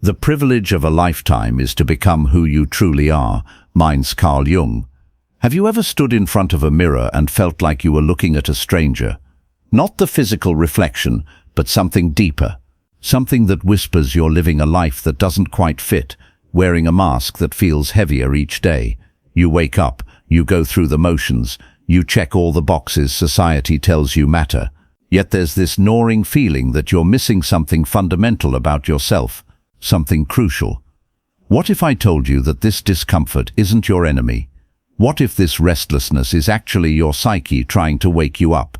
The privilege of a lifetime is to become who you truly are, minds Carl Jung. Have you ever stood in front of a mirror and felt like you were looking at a stranger? Not the physical reflection, but something deeper. Something that whispers you're living a life that doesn't quite fit, wearing a mask that feels heavier each day. You wake up, you go through the motions, you check all the boxes society tells you matter. Yet there's this gnawing feeling that you're missing something fundamental about yourself, something crucial. What if I told you that this discomfort isn't your enemy? What if this restlessness is actually your psyche trying to wake you up?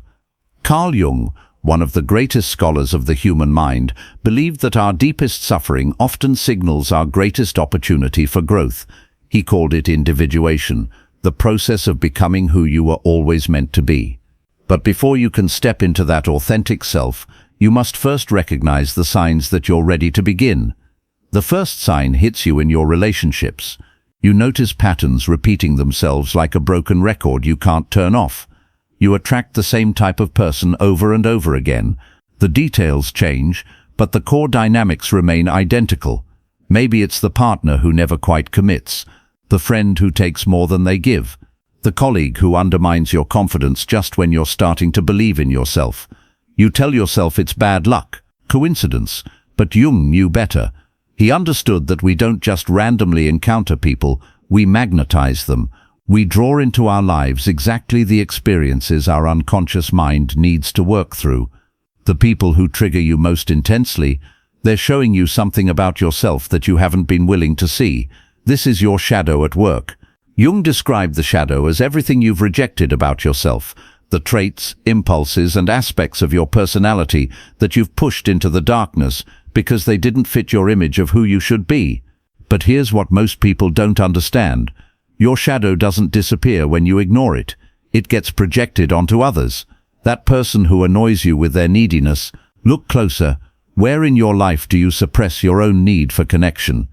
Carl Jung, one of the greatest scholars of the human mind, believed that our deepest suffering often signals our greatest opportunity for growth. He called it individuation, the process of becoming who you were always meant to be. But before you can step into that authentic self, you must first recognize the signs that you're ready to begin. The first sign hits you in your relationships. You notice patterns repeating themselves like a broken record you can't turn off. You attract the same type of person over and over again. The details change, but the core dynamics remain identical. Maybe it's the partner who never quite commits, the friend who takes more than they give, the colleague who undermines your confidence just when you're starting to believe in yourself. You tell yourself it's bad luck, coincidence, but Jung knew better. He understood that we don't just randomly encounter people, we magnetize them. We draw into our lives exactly the experiences our unconscious mind needs to work through. The people who trigger you most intensely, they're showing you something about yourself that you haven't been willing to see. This is your shadow at work. Jung described the shadow as everything you've rejected about yourself, the traits, impulses, and aspects of your personality that you've pushed into the darkness because they didn't fit your image of who you should be. But here's what most people don't understand. Your shadow doesn't disappear when you ignore it. It gets projected onto others. That person who annoys you with their neediness, look closer. Where in your life do you suppress your own need for connection?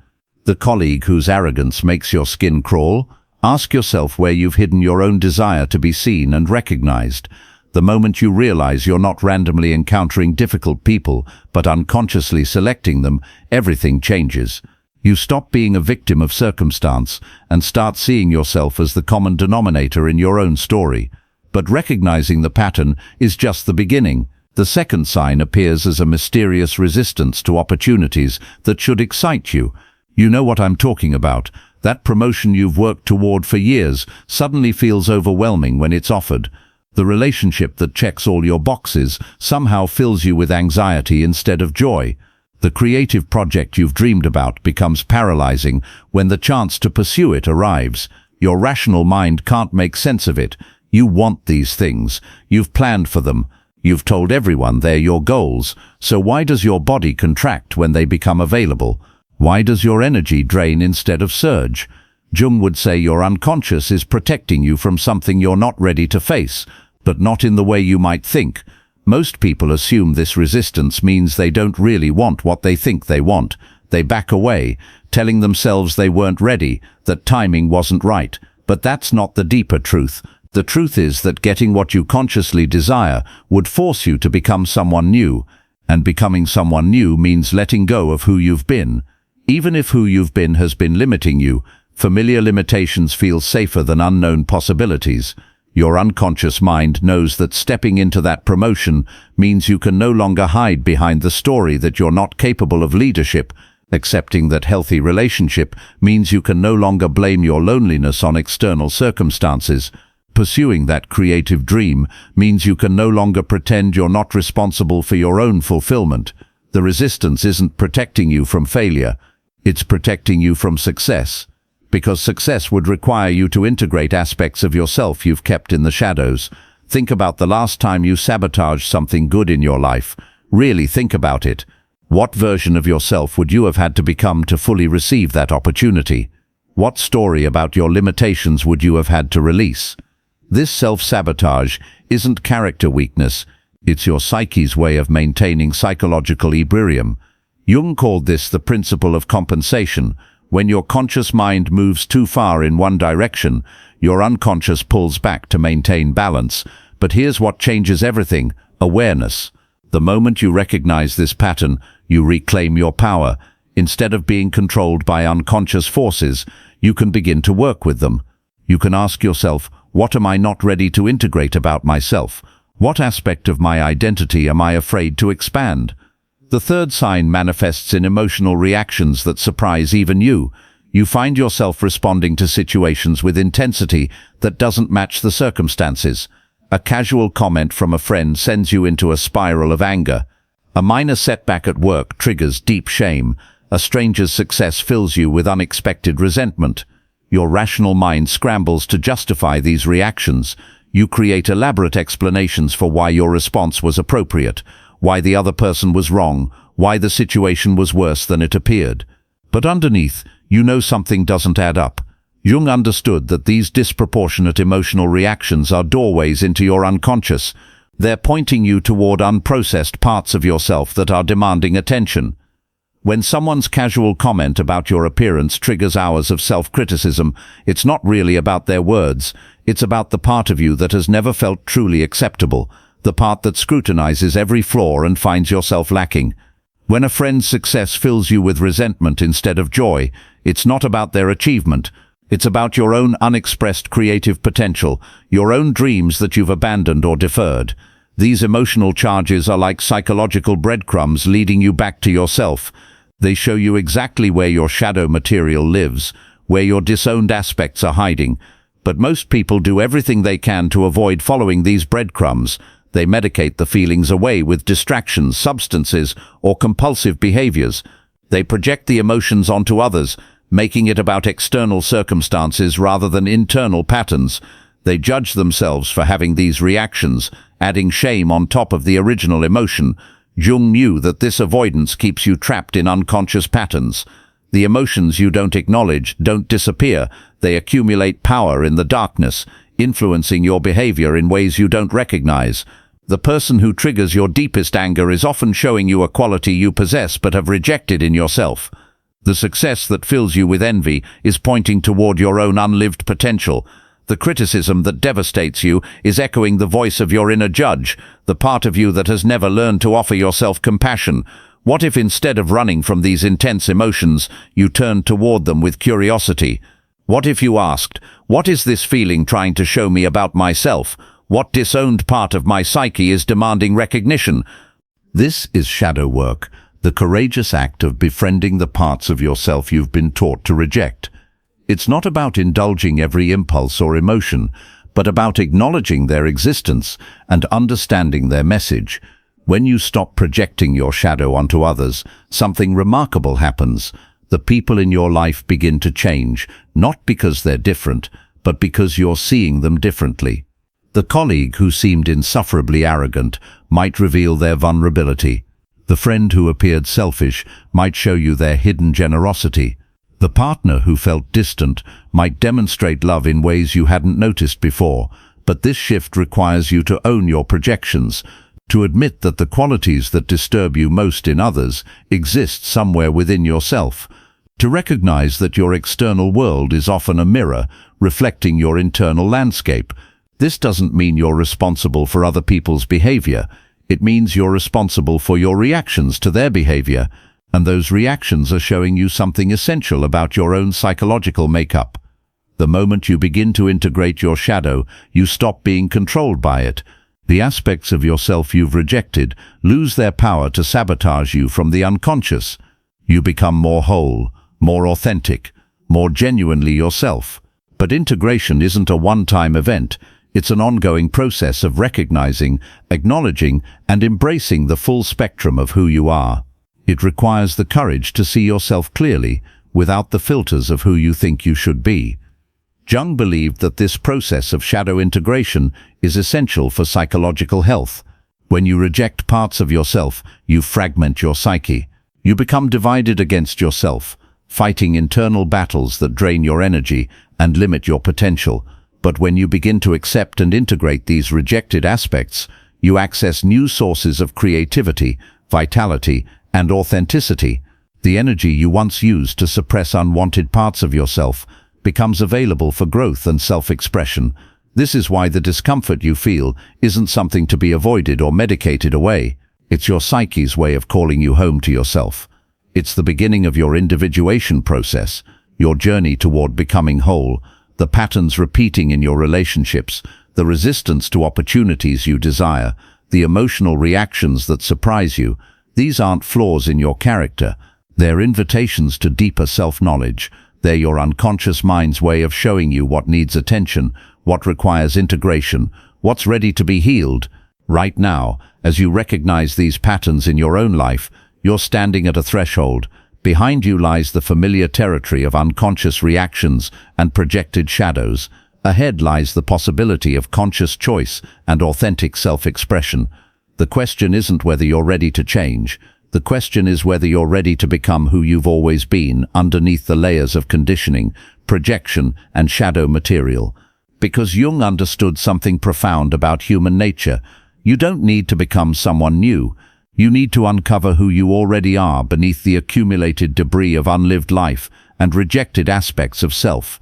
The colleague whose arrogance makes your skin crawl? Ask yourself where you've hidden your own desire to be seen and recognized. The moment you realize you're not randomly encountering difficult people, but unconsciously selecting them, everything changes. You stop being a victim of circumstance and start seeing yourself as the common denominator in your own story. But recognizing the pattern is just the beginning. The second sign appears as a mysterious resistance to opportunities that should excite you. You know what I'm talking about. That promotion you've worked toward for years suddenly feels overwhelming when it's offered. The relationship that checks all your boxes somehow fills you with anxiety instead of joy. The creative project you've dreamed about becomes paralyzing when the chance to pursue it arrives. Your rational mind can't make sense of it. You want these things. You've planned for them. You've told everyone they're your goals. So why does your body contract when they become available? Why does your energy drain instead of surge? Jung would say your unconscious is protecting you from something you're not ready to face, but not in the way you might think. Most people assume this resistance means they don't really want what they think they want. They back away, telling themselves they weren't ready, that timing wasn't right. But that's not the deeper truth. The truth is that getting what you consciously desire would force you to become someone new. And becoming someone new means letting go of who you've been. Even if who you've been has been limiting you, familiar limitations feel safer than unknown possibilities. Your unconscious mind knows that stepping into that promotion means you can no longer hide behind the story that you're not capable of leadership. Accepting that healthy relationship means you can no longer blame your loneliness on external circumstances. Pursuing that creative dream means you can no longer pretend you're not responsible for your own fulfillment. The resistance isn't protecting you from failure. It's protecting you from success. Because success would require you to integrate aspects of yourself you've kept in the shadows. Think about the last time you sabotaged something good in your life. Really think about it. What version of yourself would you have had to become to fully receive that opportunity? What story about your limitations would you have had to release? This self-sabotage isn't character weakness. It's your psyche's way of maintaining psychological equilibrium. Jung called this the principle of compensation. When your conscious mind moves too far in one direction, your unconscious pulls back to maintain balance. But here's what changes everything: awareness. The moment you recognize this pattern, you reclaim your power. Instead of being controlled by unconscious forces, you can begin to work with them. You can ask yourself, what am I not ready to integrate about myself? What aspect of my identity am I afraid to expand? The third sign manifests in emotional reactions that surprise even you. You find yourself responding to situations with intensity that doesn't match the circumstances. A casual comment from a friend sends you into a spiral of anger. A minor setback at work triggers deep shame. A stranger's success fills you with unexpected resentment. Your rational mind scrambles to justify these reactions. You create elaborate explanations for why your response was appropriate, why the other person was wrong, why the situation was worse than it appeared. But underneath, you know something doesn't add up. Jung understood that these disproportionate emotional reactions are doorways into your unconscious. They're pointing you toward unprocessed parts of yourself that are demanding attention. When someone's casual comment about your appearance triggers hours of self-criticism, it's not really about their words. It's about the part of you that has never felt truly acceptable, the part that scrutinizes every flaw and finds yourself lacking. When a friend's success fills you with resentment instead of joy, it's not about their achievement. It's about your own unexpressed creative potential, your own dreams that you've abandoned or deferred. These emotional charges are like psychological breadcrumbs leading you back to yourself. They show you exactly where your shadow material lives, where your disowned aspects are hiding. But most people do everything they can to avoid following these breadcrumbs. They medicate the feelings away with distractions, substances, or compulsive behaviors. They project the emotions onto others, making it about external circumstances rather than internal patterns. They judge themselves for having these reactions, adding shame on top of the original emotion. Jung knew that this avoidance keeps you trapped in unconscious patterns. The emotions you don't acknowledge don't disappear. They accumulate power in the darkness, influencing your behavior in ways you don't recognize. The person who triggers your deepest anger is often showing you a quality you possess but have rejected in yourself. The success that fills you with envy is pointing toward your own unlived potential. The criticism that devastates you is echoing the voice of your inner judge, the part of you that has never learned to offer yourself compassion. What if instead of running from these intense emotions, you turned toward them with curiosity? What if you asked, what is this feeling trying to show me about myself? What disowned part of my psyche is demanding recognition? This is shadow work, the courageous act of befriending the parts of yourself you've been taught to reject. It's not about indulging every impulse or emotion, but about acknowledging their existence and understanding their message. When you stop projecting your shadow onto others, something remarkable happens. The people in your life begin to change, not because they're different, but because you're seeing them differently. The colleague who seemed insufferably arrogant might reveal their vulnerability. The friend who appeared selfish might show you their hidden generosity. The partner who felt distant might demonstrate love in ways you hadn't noticed before, but this shift requires you to own your projections, to admit that the qualities that disturb you most in others exist somewhere within yourself, to recognize that your external world is often a mirror reflecting your internal landscape. This doesn't mean you're responsible for other people's behavior. It means you're responsible for your reactions to their behavior, and those reactions are showing you something essential about your own psychological makeup. The moment you begin to integrate your shadow, you stop being controlled by it. The aspects of yourself you've rejected lose their power to sabotage you from the unconscious. You become more whole, more authentic, more genuinely yourself. But integration isn't a one-time event. It's an ongoing process of recognizing, acknowledging, and embracing the full spectrum of who you are. It requires the courage to see yourself clearly, without the filters of who you think you should be. Jung believed that this process of shadow integration is essential for psychological health. When you reject parts of yourself, you fragment your psyche. You become divided against yourself, fighting internal battles that drain your energy and limit your potential. But when you begin to accept and integrate these rejected aspects, you access new sources of creativity, vitality, and authenticity. The energy you once used to suppress unwanted parts of yourself becomes available for growth and self-expression. This is why the discomfort you feel isn't something to be avoided or medicated away. It's your psyche's way of calling you home to yourself. It's the beginning of your individuation process, your journey toward becoming whole, the patterns repeating in your relationships, the resistance to opportunities you desire, the emotional reactions that surprise you. These aren't flaws in your character. They're invitations to deeper self-knowledge. They're your unconscious mind's way of showing you what needs attention, what requires integration, what's ready to be healed. Right now, as you recognize these patterns in your own life, you're standing at a threshold. Behind you lies the familiar territory of unconscious reactions and projected shadows. Ahead lies the possibility of conscious choice and authentic self-expression. The question isn't whether you're ready to change. The question is whether you're ready to become who you've always been underneath the layers of conditioning, projection, and shadow material. Because Jung understood something profound about human nature, you don't need to become someone new. You need to uncover who you already are beneath the accumulated debris of unlived life and rejected aspects of self.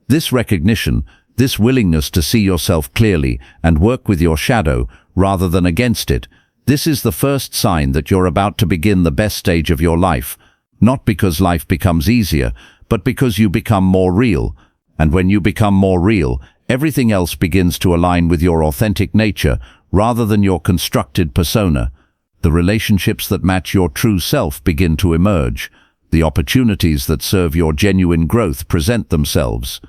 This recognition, this willingness to see yourself clearly and work with your shadow rather than against it, this is the first sign that you're about to begin the best stage of your life. Not because life becomes easier, but because you become more real. And when you become more real, everything else begins to align with your authentic nature rather than your constructed persona. The relationships that match your true self begin to emerge. The opportunities that serve your genuine growth present themselves.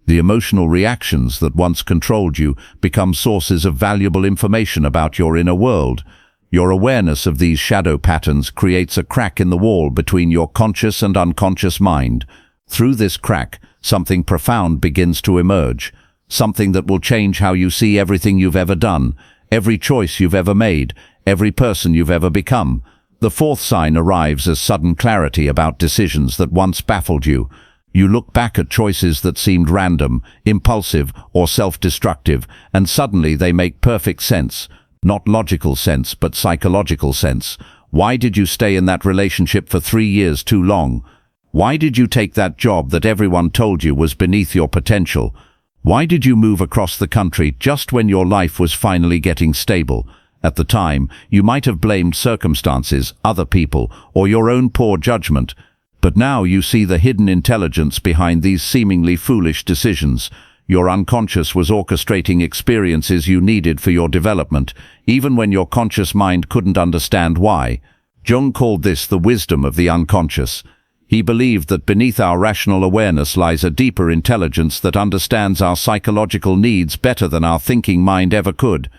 The emotional reactions that once controlled you become sources of valuable information about your inner world. Your awareness of these shadow patterns creates a crack in the wall between your conscious and unconscious mind. Through this crack, something profound begins to emerge. Something that will change how you see everything you've ever done, every choice you've ever made, every person you've ever become. The fourth sign arrives as sudden clarity about decisions that once baffled you. You look back at choices that seemed random, impulsive, or self-destructive, and suddenly they make perfect sense. Not logical sense, but psychological sense. Why did you stay in that relationship for 3 years too long? Why did you take that job that everyone told you was beneath your potential? Why did you move across the country just when your life was finally getting stable? At the time, you might have blamed circumstances, other people, or your own poor judgment. But now you see the hidden intelligence behind these seemingly foolish decisions. Your unconscious was orchestrating experiences you needed for your development, even when your conscious mind couldn't understand why. Jung called this the wisdom of the unconscious. He believed that beneath our rational awareness lies a deeper intelligence that understands our psychological needs better than our thinking mind ever could.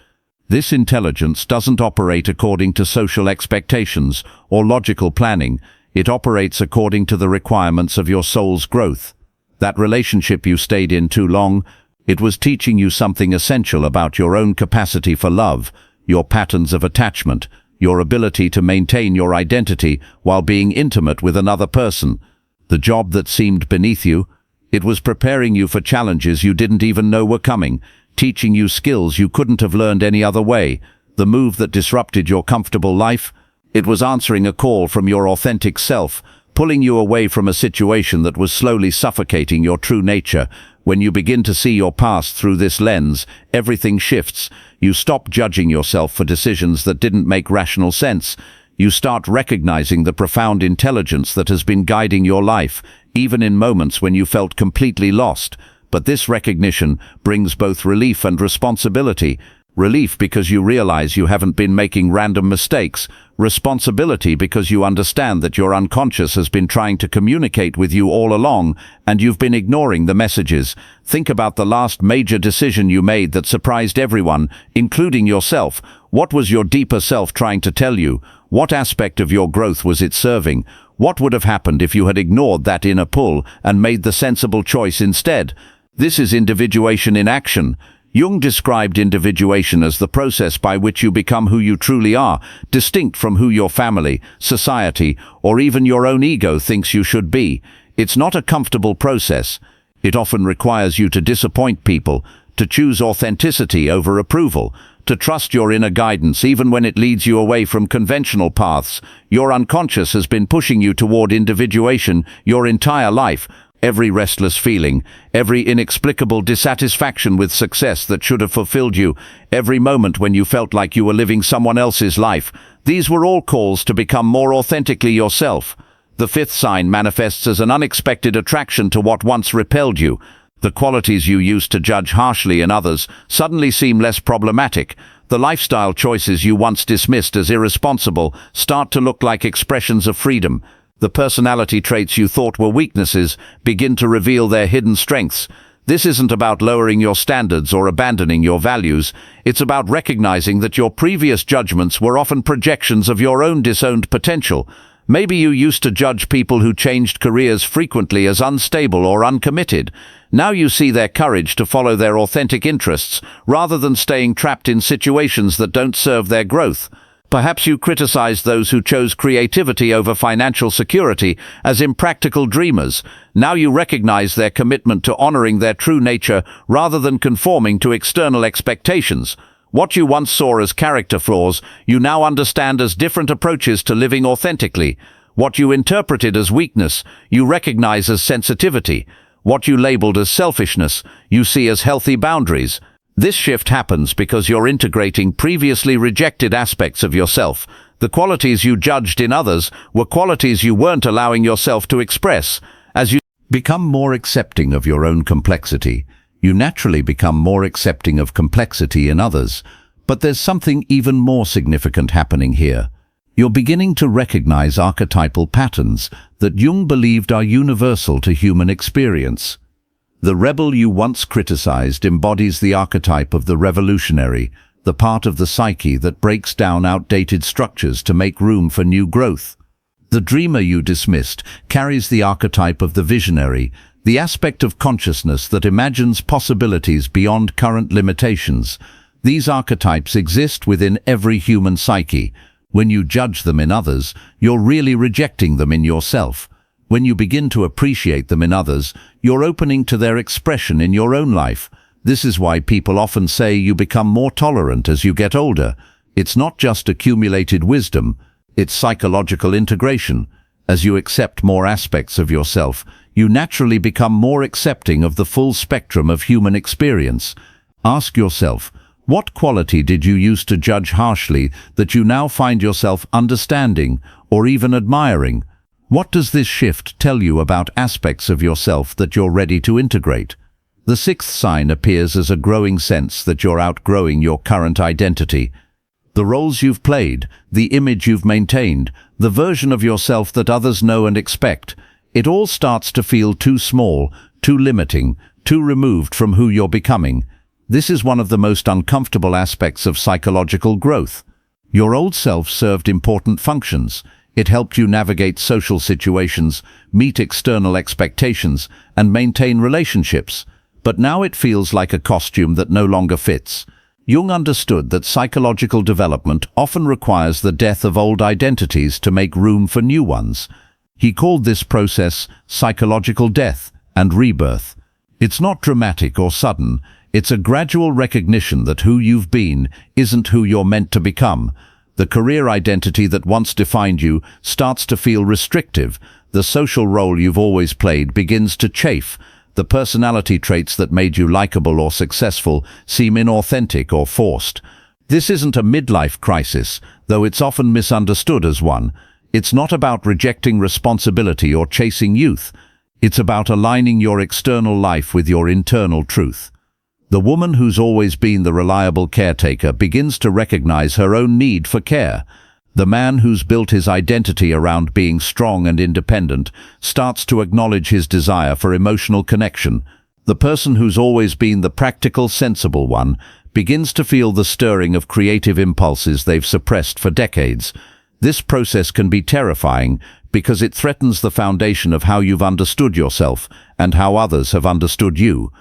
This intelligence doesn't operate according to social expectations or logical planning. It operates according to the requirements of your soul's growth. That relationship you stayed in too long, it was teaching you something essential about your own capacity for love, your patterns of attachment, your ability to maintain your identity while being intimate with another person. The job that seemed beneath you, it was preparing you for challenges you didn't even know were coming, teaching you skills you couldn't have learned any other way. The move that disrupted your comfortable life, it was answering a call from your authentic self, pulling you away from a situation that was slowly suffocating your true nature. When you begin to see your past through this lens, everything shifts. You stop judging yourself for decisions that didn't make rational sense. You start recognizing the profound intelligence that has been guiding your life, even in moments when you felt completely lost. But this recognition brings both relief and responsibility. Relief because you realize you haven't been making random mistakes. Responsibility because you understand that your unconscious has been trying to communicate with you all along, and you've been ignoring the messages. Think about the last major decision you made that surprised everyone, including yourself. What was your deeper self trying to tell you? What aspect of your growth was it serving? What would have happened if you had ignored that inner pull and made the sensible choice instead? This is individuation in action. Jung described individuation as the process by which you become who you truly are, distinct from who your family, society, or even your own ego thinks you should be. It's not a comfortable process. It often requires you to disappoint people, to choose authenticity over approval, to trust your inner guidance even when it leads you away from conventional paths. Your unconscious has been pushing you toward individuation your entire life. Every restless feeling, every inexplicable dissatisfaction with success that should have fulfilled you, every moment when you felt like you were living someone else's life, these were all calls to become more authentically yourself. The fifth sign manifests as an unexpected attraction to what once repelled you. The qualities you used to judge harshly in others suddenly seem less problematic. The lifestyle choices you once dismissed as irresponsible start to look like expressions of freedom. The personality traits you thought were weaknesses begin to reveal their hidden strengths. This isn't about lowering your standards or abandoning your values. It's about recognizing that your previous judgments were often projections of your own disowned potential. Maybe you used to judge people who changed careers frequently as unstable or uncommitted. Now you see their courage to follow their authentic interests, rather than staying trapped in situations that don't serve their growth. Perhaps you criticized those who chose creativity over financial security as impractical dreamers. Now you recognize their commitment to honoring their true nature rather than conforming to external expectations. What you once saw as character flaws, you now understand as different approaches to living authentically. What you interpreted as weakness, you recognize as sensitivity. What you labeled as selfishness, you see as healthy boundaries. This shift happens because you're integrating previously rejected aspects of yourself. The qualities you judged in others were qualities you weren't allowing yourself to express. As you become more accepting of your own complexity, you naturally become more accepting of complexity in others. But there's something even more significant happening here. You're beginning to recognize archetypal patterns that Jung believed are universal to human experience. The rebel you once criticized embodies the archetype of the revolutionary, the part of the psyche that breaks down outdated structures to make room for new growth. The dreamer you dismissed carries the archetype of the visionary, the aspect of consciousness that imagines possibilities beyond current limitations. These archetypes exist within every human psyche. When you judge them in others, you're really rejecting them in yourself. When you begin to appreciate them in others, you're opening to their expression in your own life. This is why people often say you become more tolerant as you get older. It's not just accumulated wisdom, it's psychological integration. As you accept more aspects of yourself, you naturally become more accepting of the full spectrum of human experience. Ask yourself, what quality did you used to judge harshly that you now find yourself understanding or even admiring? What does this shift tell you about aspects of yourself that you're ready to integrate? The sixth sign appears as a growing sense that you're outgrowing your current identity. The roles you've played, the image you've maintained, the version of yourself that others know and expect, it all starts to feel too small, too limiting, too removed from who you're becoming. This is one of the most uncomfortable aspects of psychological growth. Your old self served important functions. It helped you navigate social situations, meet external expectations, and maintain relationships. But now it feels like a costume that no longer fits. Jung understood that psychological development often requires the death of old identities to make room for new ones. He called this process psychological death and rebirth. It's not dramatic or sudden. It's a gradual recognition that who you've been isn't who you're meant to become. The career identity that once defined you starts to feel restrictive. The social role you've always played begins to chafe. The personality traits that made you likable or successful seem inauthentic or forced. This isn't a midlife crisis, though it's often misunderstood as one. It's not about rejecting responsibility or chasing youth. It's about aligning your external life with your internal truth. The woman who's always been the reliable caretaker begins to recognize her own need for care. The man who's built his identity around being strong and independent starts to acknowledge his desire for emotional connection. The person who's always been the practical, sensible one begins to feel the stirring of creative impulses they've suppressed for decades. This process can be terrifying because it threatens the foundation of how you've understood yourself and how others have understood you.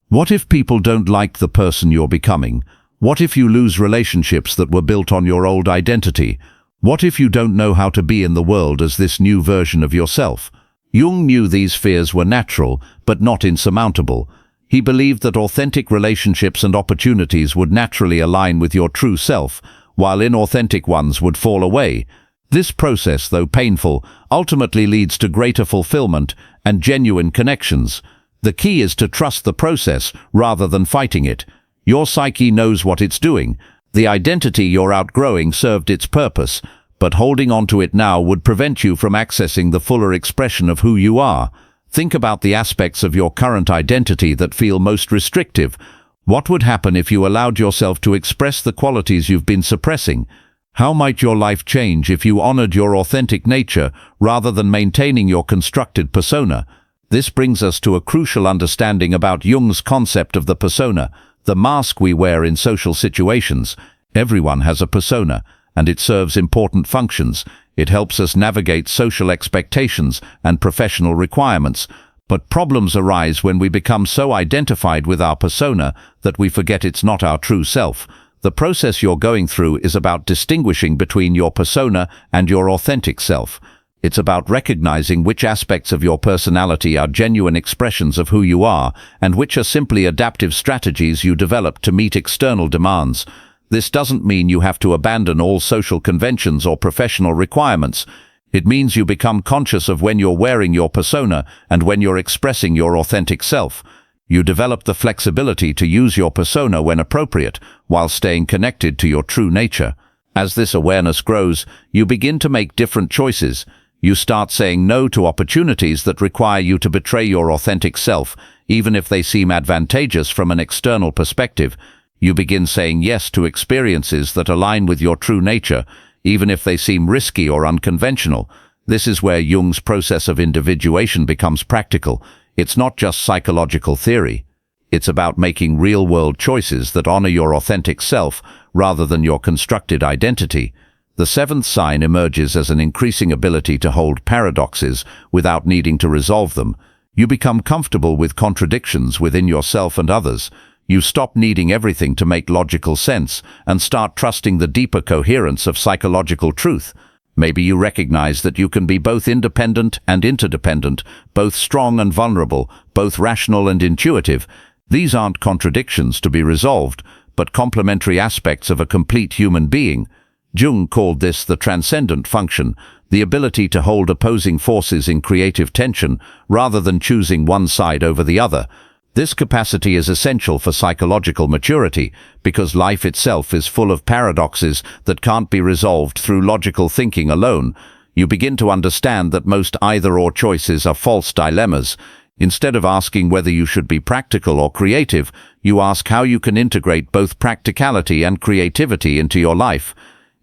What if people don't like the person you're becoming? What if you lose relationships that were built on your old identity? What if you don't know how to be in the world as this new version of yourself? Jung knew these fears were natural, but not insurmountable. He believed that authentic relationships and opportunities would naturally align with your true self, while inauthentic ones would fall away. This process, though painful, ultimately leads to greater fulfillment and genuine connections. The key is to trust the process rather than fighting it. Your psyche knows what it's doing. The identity you're outgrowing served its purpose, but holding on to it now would prevent you from accessing the fuller expression of who you are. Think about the aspects of your current identity that feel most restrictive. What would happen if you allowed yourself to express the qualities you've been suppressing? How might your life change if you honored your authentic nature rather than maintaining your constructed persona? This brings us to a crucial understanding about Jung's concept of the persona, the mask we wear in social situations. Everyone has a persona, and it serves important functions. It helps us navigate social expectations and professional requirements. But problems arise when we become so identified with our persona that we forget it's not our true self. The process you're going through is about distinguishing between your persona and your authentic self. It's about recognizing which aspects of your personality are genuine expressions of who you are, and which are simply adaptive strategies you develop to meet external demands. This doesn't mean you have to abandon all social conventions or professional requirements. It means you become conscious of when you're wearing your persona and when you're expressing your authentic self. You develop the flexibility to use your persona when appropriate, while staying connected to your true nature. As this awareness grows, you begin to make different choices. You start saying no to opportunities that require you to betray your authentic self, even if they seem advantageous from an external perspective. You begin saying yes to experiences that align with your true nature, even if they seem risky or unconventional. This is where Jung's process of individuation becomes practical. It's not just psychological theory. It's about making real-world choices that honor your authentic self rather than your constructed identity. The seventh sign emerges as an increasing ability to hold paradoxes without needing to resolve them. You become comfortable with contradictions within yourself and others. You stop needing everything to make logical sense and start trusting the deeper coherence of psychological truth. Maybe you recognize that you can be both independent and interdependent, both strong and vulnerable, both rational and intuitive. These aren't contradictions to be resolved, but complementary aspects of a complete human being. Jung called this the transcendent function, the ability to hold opposing forces in creative tension rather than choosing one side over the other. This capacity is essential for psychological maturity because life itself is full of paradoxes that can't be resolved through logical thinking alone. You begin to understand that most either-or choices are false dilemmas. Instead of asking whether you should be practical or creative, you ask how you can integrate both practicality and creativity into your life.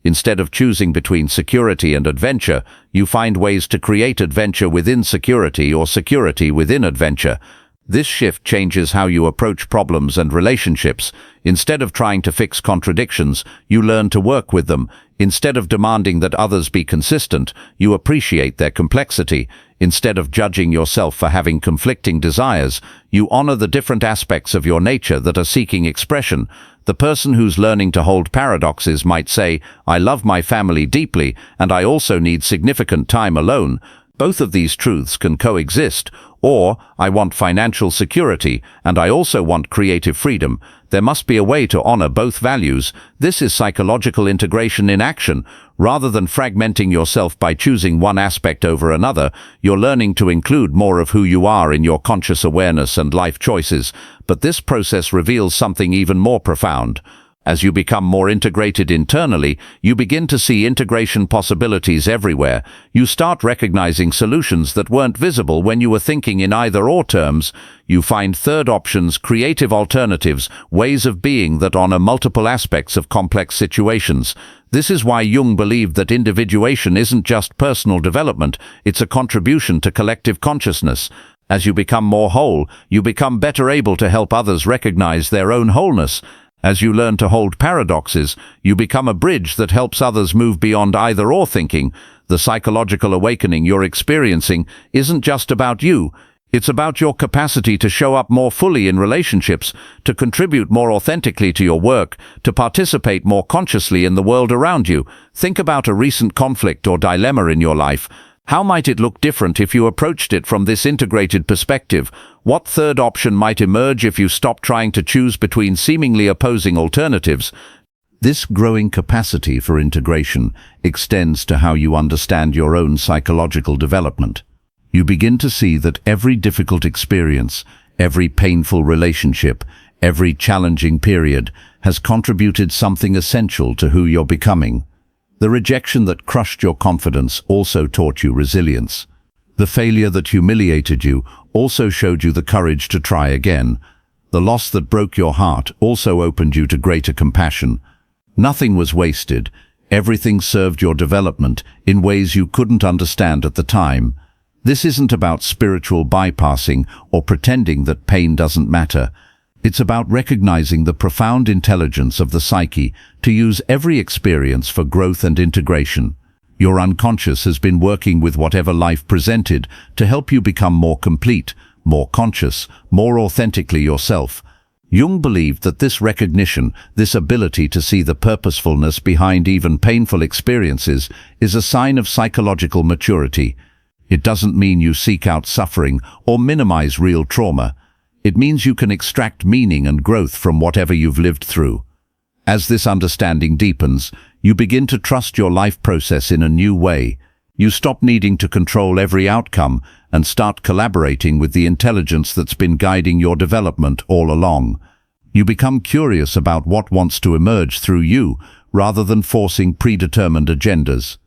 Instead of choosing between security and adventure, you find ways to create adventure within security or security within adventure. This shift changes how you approach problems and relationships. Instead of trying to fix contradictions, you learn to work with them. Instead of demanding that others be consistent, you appreciate their complexity. Instead of judging yourself for having conflicting desires, you honor the different aspects of your nature that are seeking expression. The person who's learning to hold paradoxes might say, "I love my family deeply, and I also need significant time alone." Both of these truths can coexist. Or, "I want financial security, and I also want creative freedom." There must be a way to honor both values. This is psychological integration in action. Rather than fragmenting yourself by choosing one aspect over another, you're learning to include more of who you are in your conscious awareness and life choices. But this process reveals something even more profound. As you become more integrated internally, you begin to see integration possibilities everywhere. You start recognizing solutions that weren't visible when you were thinking in either-or terms. You find third options, creative alternatives, ways of being that honor multiple aspects of complex situations. This is why Jung believed that individuation isn't just personal development, it's a contribution to collective consciousness. As you become more whole, you become better able to help others recognize their own wholeness. As you learn to hold paradoxes, you become a bridge that helps others move beyond either-or thinking. The psychological awakening you're experiencing isn't just about you. It's about your capacity to show up more fully in relationships, to contribute more authentically to your work, to participate more consciously in the world around you. Think about a recent conflict or dilemma in your life. How might it look different if you approached it from this integrated perspective? What third option might emerge if you stopped trying to choose between seemingly opposing alternatives? This growing capacity for integration extends to how you understand your own psychological development. You begin to see that every difficult experience, every painful relationship, every challenging period has contributed something essential to who you're becoming. The rejection that crushed your confidence also taught you resilience. The failure that humiliated you also showed you the courage to try again. The loss that broke your heart also opened you to greater compassion. Nothing was wasted. Everything served your development in ways you couldn't understand at the time. This isn't about spiritual bypassing or pretending that pain doesn't matter. It's about recognizing the profound intelligence of the psyche to use every experience for growth and integration. Your unconscious has been working with whatever life presented to help you become more complete, more conscious, more authentically yourself. Jung believed that this recognition, this ability to see the purposefulness behind even painful experiences, is a sign of psychological maturity. It doesn't mean you seek out suffering or minimize real trauma. It means you can extract meaning and growth from whatever you've lived through. As this understanding deepens, you begin to trust your life process in a new way. You stop needing to control every outcome and start collaborating with the intelligence that's been guiding your development all along. You become curious about what wants to emerge through you rather than forcing predetermined agendas.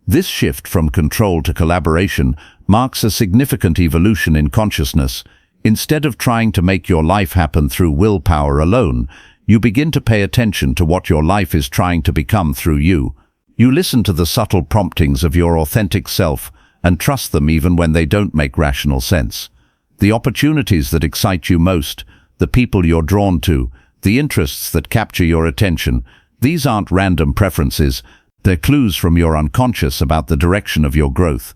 This shift from control to collaboration marks a significant evolution in consciousness. Instead of trying to make your life happen through willpower alone, you begin to pay attention to what your life is trying to become through you. You listen to the subtle promptings of your authentic self and trust them even when they don't make rational sense. The opportunities that excite you most, the people you're drawn to, the interests that capture your attention, these aren't random preferences. They're clues from your unconscious about the direction of your growth.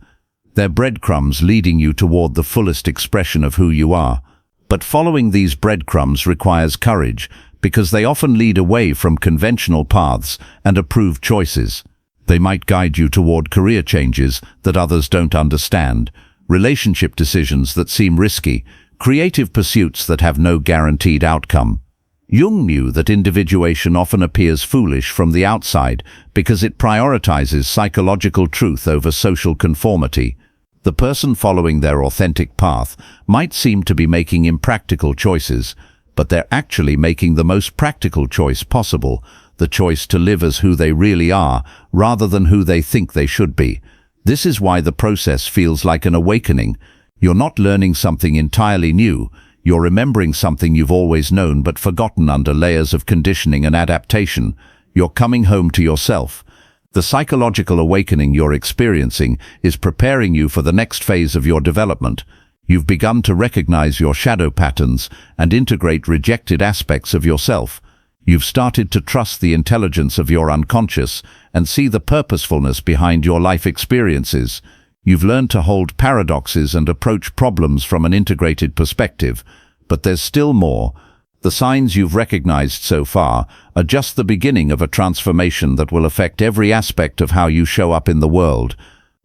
They're breadcrumbs leading you toward the fullest expression of who you are. But following these breadcrumbs requires courage, because they often lead away from conventional paths and approved choices. They might guide you toward career changes that others don't understand, relationship decisions that seem risky, creative pursuits that have no guaranteed outcome. Jung knew that individuation often appears foolish from the outside because it prioritizes psychological truth over social conformity. The person following their authentic path might seem to be making impractical choices, but they're actually making the most practical choice possible, the choice to live as who they really are rather than who they think they should be. This is why the process feels like an awakening. You're not learning something entirely new. You're remembering something you've always known but forgotten under layers of conditioning and adaptation. You're coming home to yourself. The psychological awakening you're experiencing is preparing you for the next phase of your development. You've begun to recognize your shadow patterns and integrate rejected aspects of yourself. You've started to trust the intelligence of your unconscious and see the purposefulness behind your life experiences. You've learned to hold paradoxes and approach problems from an integrated perspective, but there's still more. The signs you've recognized so far are just the beginning of a transformation that will affect every aspect of how you show up in the world.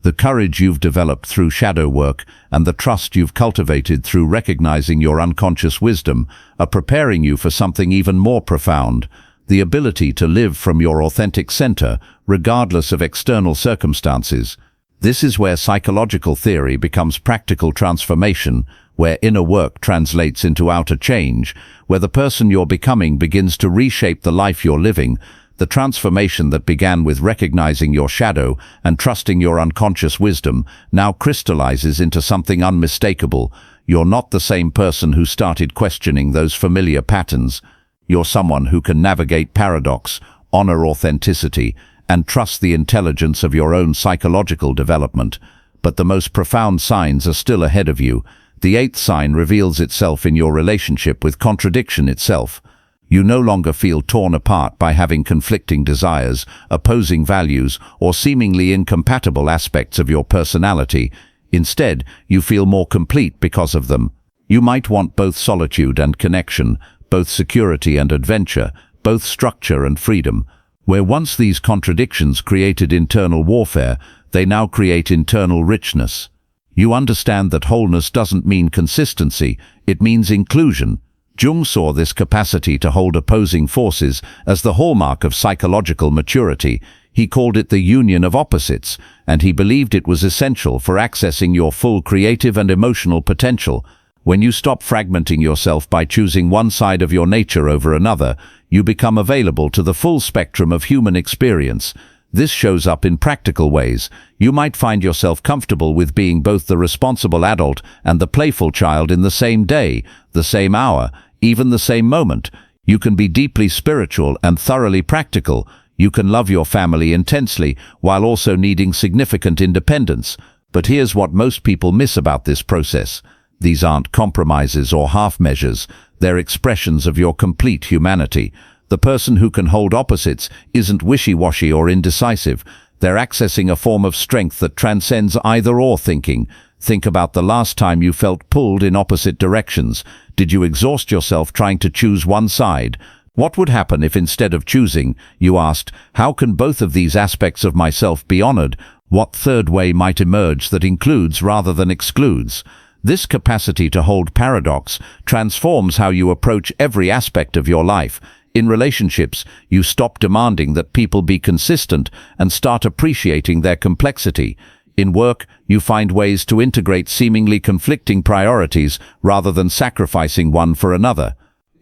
The courage you've developed through shadow work and the trust you've cultivated through recognizing your unconscious wisdom are preparing you for something even more profound, the ability to live from your authentic center, regardless of external circumstances. This is where psychological theory becomes practical transformation, where inner work translates into outer change, where the person you're becoming begins to reshape the life you're living. The transformation that began with recognizing your shadow and trusting your unconscious wisdom now crystallizes into something unmistakable. You're not the same person who started questioning those familiar patterns. You're someone who can navigate paradox, honor authenticity, and trust the intelligence of your own psychological development. But the most profound signs are still ahead of you. The eighth sign reveals itself in your relationship with contradiction itself. You no longer feel torn apart by having conflicting desires, opposing values, or seemingly incompatible aspects of your personality. Instead, you feel more complete because of them. You might want both solitude and connection, both security and adventure, both structure and freedom. Where once these contradictions created internal warfare, they now create internal richness. You understand that wholeness doesn't mean consistency, it means inclusion. Jung saw this capacity to hold opposing forces as the hallmark of psychological maturity. He called it the union of opposites, and he believed it was essential for accessing your full creative and emotional potential. When you stop fragmenting yourself by choosing one side of your nature over another, you become available to the full spectrum of human experience. This shows up in practical ways. You might find yourself comfortable with being both the responsible adult and the playful child in the same day, the same hour, even the same moment. You can be deeply spiritual and thoroughly practical. You can love your family intensely while also needing significant independence. But here's what most people miss about this process. These aren't compromises or half measures. They're expressions of your complete humanity. The person who can hold opposites isn't wishy-washy or indecisive. They're accessing a form of strength that transcends either-or thinking. Think about the last time you felt pulled in opposite directions. Did you exhaust yourself trying to choose one side? What would happen if instead of choosing, you asked, how can both of these aspects of myself be honored? What third way might emerge that includes rather than excludes? This capacity to hold paradox transforms how you approach every aspect of your life. In relationships, you stop demanding that people be consistent and start appreciating their complexity. In work, you find ways to integrate seemingly conflicting priorities rather than sacrificing one for another.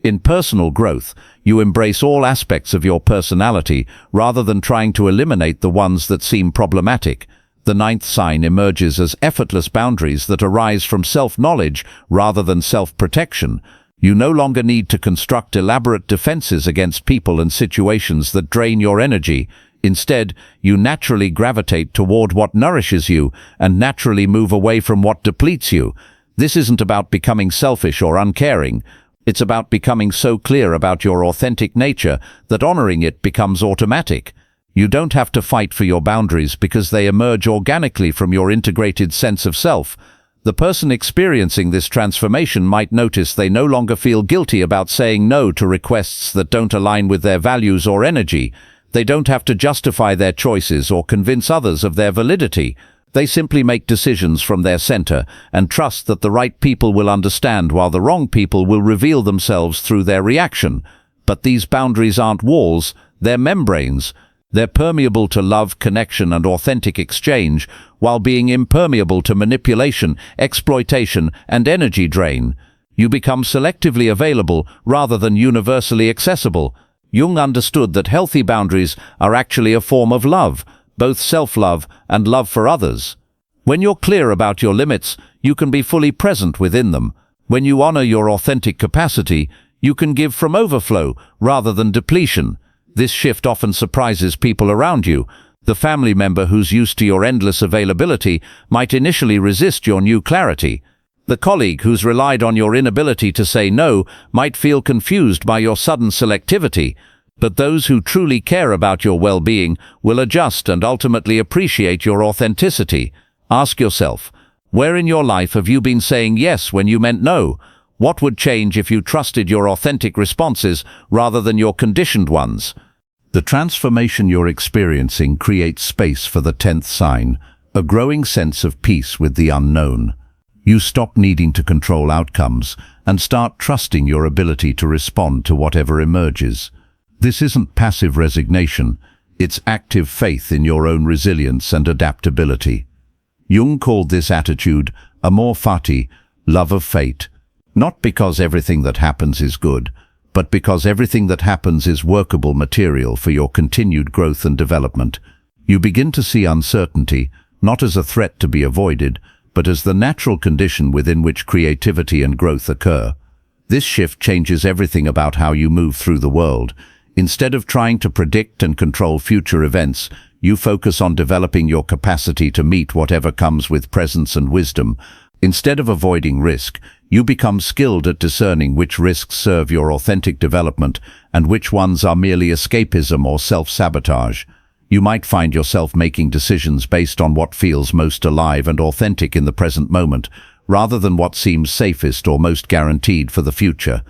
In personal growth, you embrace all aspects of your personality rather than trying to eliminate the ones that seem problematic. The ninth sign emerges as effortless boundaries that arise from self-knowledge rather than self-protection. You no longer need to construct elaborate defenses against people and situations that drain your energy. Instead, you naturally gravitate toward what nourishes you and naturally move away from what depletes you. This isn't about becoming selfish or uncaring. It's about becoming so clear about your authentic nature that honoring it becomes automatic. You don't have to fight for your boundaries because they emerge organically from your integrated sense of self. The person experiencing this transformation might notice they no longer feel guilty about saying no to requests that don't align with their values or energy. They don't have to justify their choices or convince others of their validity. They simply make decisions from their center and trust that the right people will understand while the wrong people will reveal themselves through their reaction. But these boundaries aren't walls, they're membranes. They're permeable to love, connection, and authentic exchange, while being impermeable to manipulation, exploitation, and energy drain. You become selectively available rather than universally accessible. Jung understood that healthy boundaries are actually a form of love, both self-love and love for others. When you're clear about your limits, you can be fully present within them. When you honor your authentic capacity, you can give from overflow rather than depletion. This shift often surprises people around you. The family member who's used to your endless availability might initially resist your new clarity. The colleague who's relied on your inability to say no might feel confused by your sudden selectivity. But those who truly care about your well-being will adjust and ultimately appreciate your authenticity. Ask yourself, where in your life have you been saying yes when you meant no? What would change if you trusted your authentic responses rather than your conditioned ones? The transformation you're experiencing creates space for the 10th sign, a growing sense of peace with the unknown. You stop needing to control outcomes and start trusting your ability to respond to whatever emerges. This isn't passive resignation, it's active faith in your own resilience and adaptability. Jung called this attitude amor fati, love of fate. Not because everything that happens is good, but because everything that happens is workable material for your continued growth and development. You begin to see uncertainty, not as a threat to be avoided, but as the natural condition within which creativity and growth occur. This shift changes everything about how you move through the world. Instead of trying to predict and control future events, you focus on developing your capacity to meet whatever comes with presence and wisdom. Instead of avoiding risk, you become skilled at discerning which risks serve your authentic development and which ones are merely escapism or self-sabotage. You might find yourself making decisions based on what feels most alive and authentic in the present moment, rather than what seems safest or most guaranteed for the future.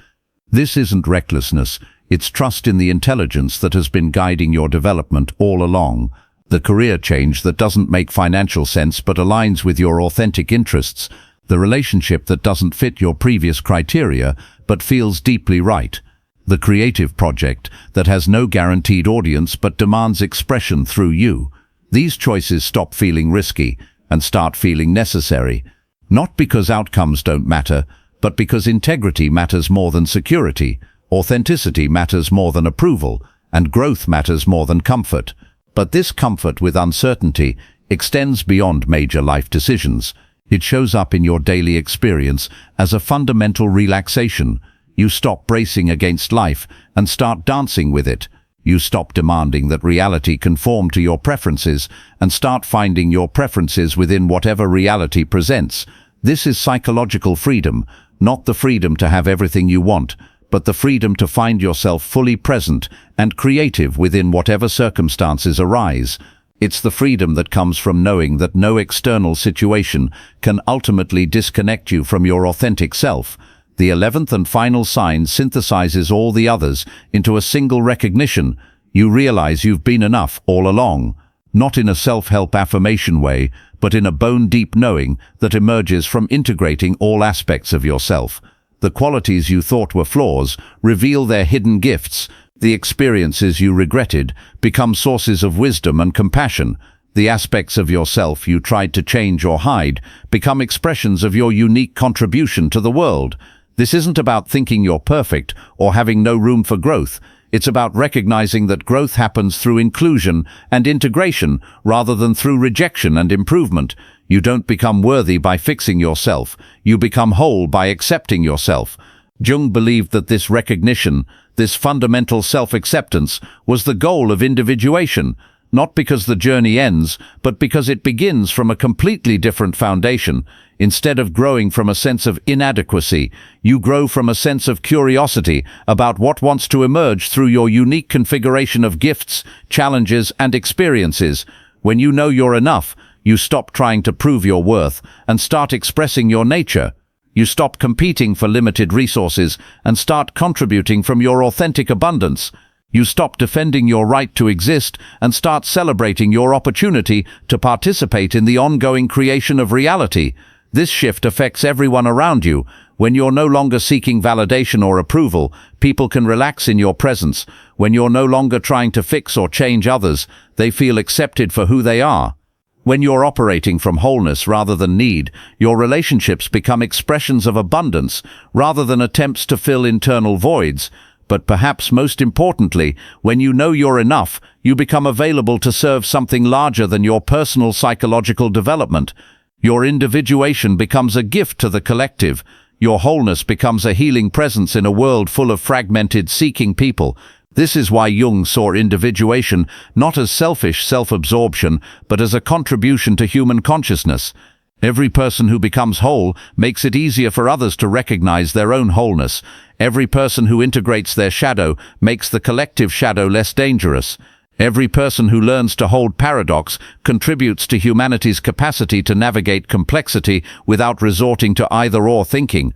This isn't recklessness, it's trust in the intelligence that has been guiding your development all along. The career change that doesn't make financial sense but aligns with your authentic interests. The relationship that doesn't fit your previous criteria but feels deeply right. The creative project that has no guaranteed audience but demands expression through you. These choices stop feeling risky and start feeling necessary. Not because outcomes don't matter, but because integrity matters more than security, authenticity matters more than approval, and growth matters more than comfort. But this comfort with uncertainty extends beyond major life decisions. It shows up in your daily experience as a fundamental relaxation. You stop bracing against life and start dancing with it. You stop demanding that reality conform to your preferences and start finding your preferences within whatever reality presents. This is psychological freedom, not the freedom to have everything you want, but the freedom to find yourself fully present and creative within whatever circumstances arise. It's the freedom that comes from knowing that no external situation can ultimately disconnect you from your authentic self. The 11th and final sign synthesizes all the others into a single recognition. You realize you've been enough all along, not in a self-help affirmation way, but in a bone-deep knowing that emerges from integrating all aspects of yourself. The qualities you thought were flaws reveal their hidden gifts. The experiences you regretted become sources of wisdom and compassion. The aspects of yourself you tried to change or hide become expressions of your unique contribution to the world. This isn't about thinking you're perfect or having no room for growth. It's about recognizing that growth happens through inclusion and integration rather than through rejection and improvement. You don't become worthy by fixing yourself. You become whole by accepting yourself. Jung believed that this recognition, this fundamental self-acceptance, was the goal of individuation, not because the journey ends, but because it begins from a completely different foundation. Instead of growing from a sense of inadequacy, you grow from a sense of curiosity about what wants to emerge through your unique configuration of gifts, challenges, and experiences. When you know you're enough, you stop trying to prove your worth and start expressing your nature. You stop competing for limited resources and start contributing from your authentic abundance. You stop defending your right to exist and start celebrating your opportunity to participate in the ongoing creation of reality. This shift affects everyone around you. When you're no longer seeking validation or approval, people can relax in your presence. When you're no longer trying to fix or change others, they feel accepted for who they are. When you're operating from wholeness rather than need, your relationships become expressions of abundance rather than attempts to fill internal voids. But perhaps most importantly, when you know you're enough, you become available to serve something larger than your personal psychological development. Your individuation becomes a gift to the collective. Your wholeness becomes a healing presence in a world full of fragmented, seeking people. This is why Jung saw individuation not as selfish self-absorption, but as a contribution to human consciousness. Every person who becomes whole makes it easier for others to recognize their own wholeness. Every person who integrates their shadow makes the collective shadow less dangerous. Every person who learns to hold paradox contributes to humanity's capacity to navigate complexity without resorting to either-or thinking.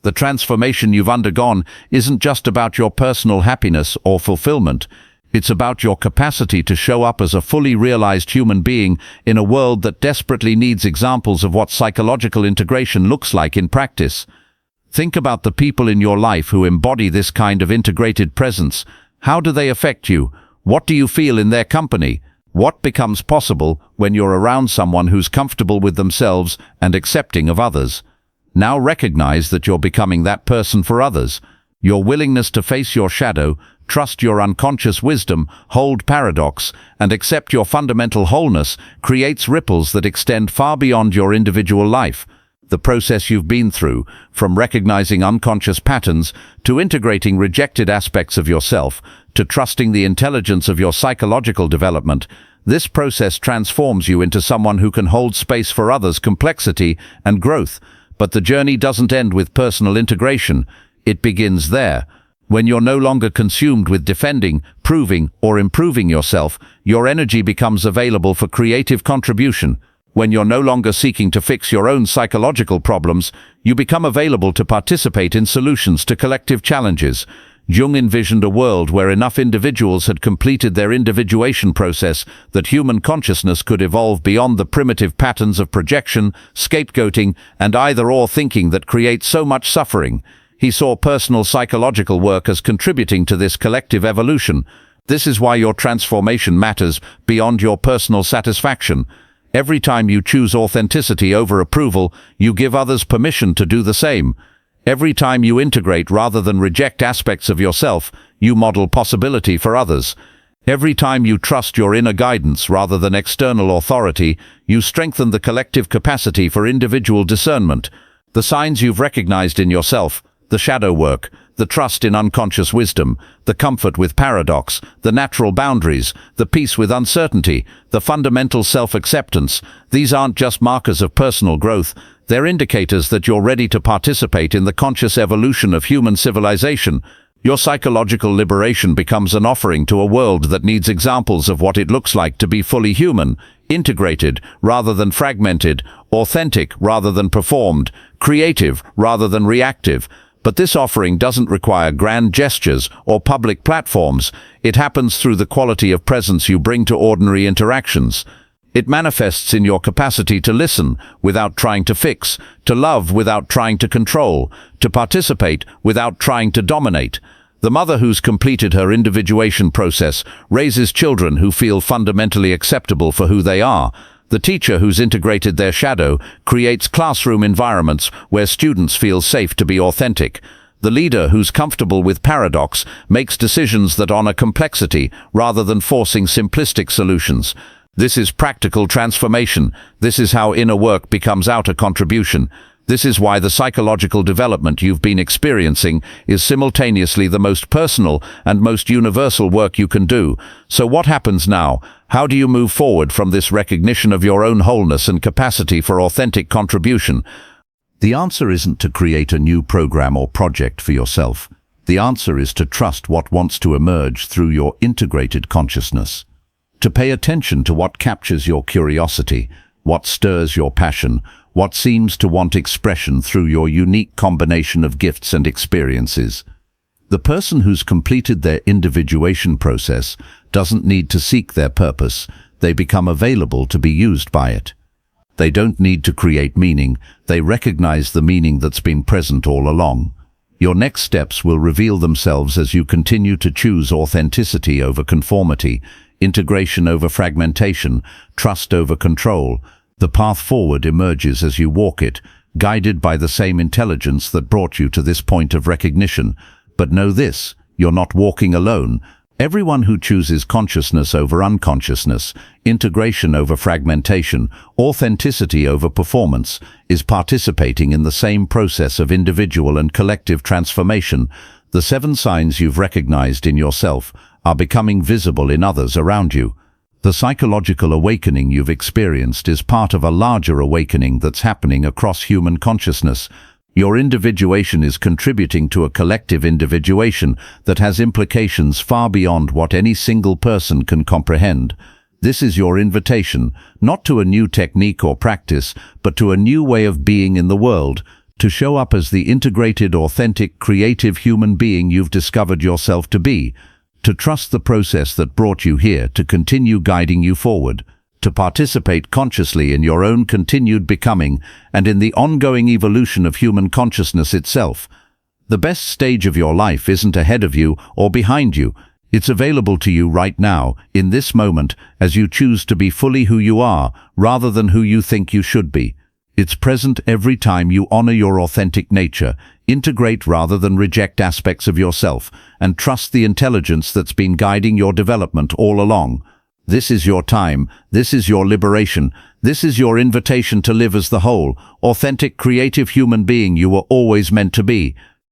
The transformation you've undergone isn't just about your personal happiness or fulfillment. It's about your capacity to show up as a fully realized human being in a world that desperately needs examples of what psychological integration looks like in practice. Think about the people in your life who embody this kind of integrated presence. How do they affect you? What do you feel in their company? What becomes possible when you're around someone who's comfortable with themselves and accepting of others? Now recognize that you're becoming that person for others. Your willingness to face your shadow, trust your unconscious wisdom, hold paradox, and accept your fundamental wholeness creates ripples that extend far beyond your individual life. The process you've been through, from recognizing unconscious patterns to integrating rejected aspects of yourself, to trusting the intelligence of your psychological development, this process transforms you into someone who can hold space for others' complexity and growth. But the journey doesn't end with personal integration. It begins there. When you're no longer consumed with defending, proving, or improving yourself, your energy becomes available for creative contribution. When you're no longer seeking to fix your own psychological problems, you become available to participate in solutions to collective challenges. Jung envisioned a world where enough individuals had completed their individuation process that human consciousness could evolve beyond the primitive patterns of projection, scapegoating, and either-or thinking that create so much suffering. He saw personal psychological work as contributing to this collective evolution. This is why your transformation matters beyond your personal satisfaction. Every time you choose authenticity over approval, you give others permission to do the same. Every time you integrate rather than reject aspects of yourself, you model possibility for others. Every time you trust your inner guidance rather than external authority, you strengthen the collective capacity for individual discernment. The signs you've recognized in yourself, the shadow work, the trust in unconscious wisdom, the comfort with paradox, the natural boundaries, the peace with uncertainty, the fundamental self-acceptance, these aren't just markers of personal growth, they're indicators that you're ready to participate in the conscious evolution of human civilization. Your psychological liberation becomes an offering to a world that needs examples of what it looks like to be fully human, integrated rather than fragmented, authentic rather than performed, creative rather than reactive. But this offering doesn't require grand gestures or public platforms. It happens through the quality of presence you bring to ordinary interactions. It manifests in your capacity to listen without trying to fix, to love without trying to control, to participate without trying to dominate. The mother who's completed her individuation process raises children who feel fundamentally acceptable for who they are. The teacher who's integrated their shadow creates classroom environments where students feel safe to be authentic. The leader who's comfortable with paradox makes decisions that honor complexity rather than forcing simplistic solutions. This is practical transformation. This is how inner work becomes outer contribution. This is why the psychological development you've been experiencing is simultaneously the most personal and most universal work you can do. So what happens now? How do you move forward from this recognition of your own wholeness and capacity for authentic contribution? The answer isn't to create a new program or project for yourself. The answer is to trust what wants to emerge through your integrated consciousness. To pay attention to what captures your curiosity, what stirs your passion, what seems to want expression through your unique combination of gifts and experiences. The person who's completed their individuation process doesn't need to seek their purpose. They become available to be used by it. They don't need to create meaning. They recognize the meaning that's been present all along. Your next steps will reveal themselves as you continue to choose authenticity over conformity, integration over fragmentation, trust over control. The path forward emerges as you walk it, guided by the same intelligence that brought you to this point of recognition. But know this, you're not walking alone. Everyone who chooses consciousness over unconsciousness, integration over fragmentation, authenticity over performance, is participating in the same process of individual and collective transformation. The 7 signs you've recognized in yourself are becoming visible in others around you. The psychological awakening you've experienced is part of a larger awakening that's happening across human consciousness. Your individuation is contributing to a collective individuation that has implications far beyond what any single person can comprehend. This is your invitation, not to a new technique or practice, but to a new way of being in the world, to show up as the integrated, authentic, creative human being you've discovered yourself to be. To trust the process that brought you here to continue guiding you forward, to participate consciously in your own continued becoming and in the ongoing evolution of human consciousness itself. The best stage of your life isn't ahead of you or behind you. It's available to you right now, in this moment, as you choose to be fully who you are, rather than who you think you should be. It's present every time you honor your authentic nature, integrate rather than reject aspects of yourself, and trust the intelligence that's been guiding your development all along. This is your time, this is your liberation, this is your invitation to live as the whole, authentic, creative human being you were always meant to be.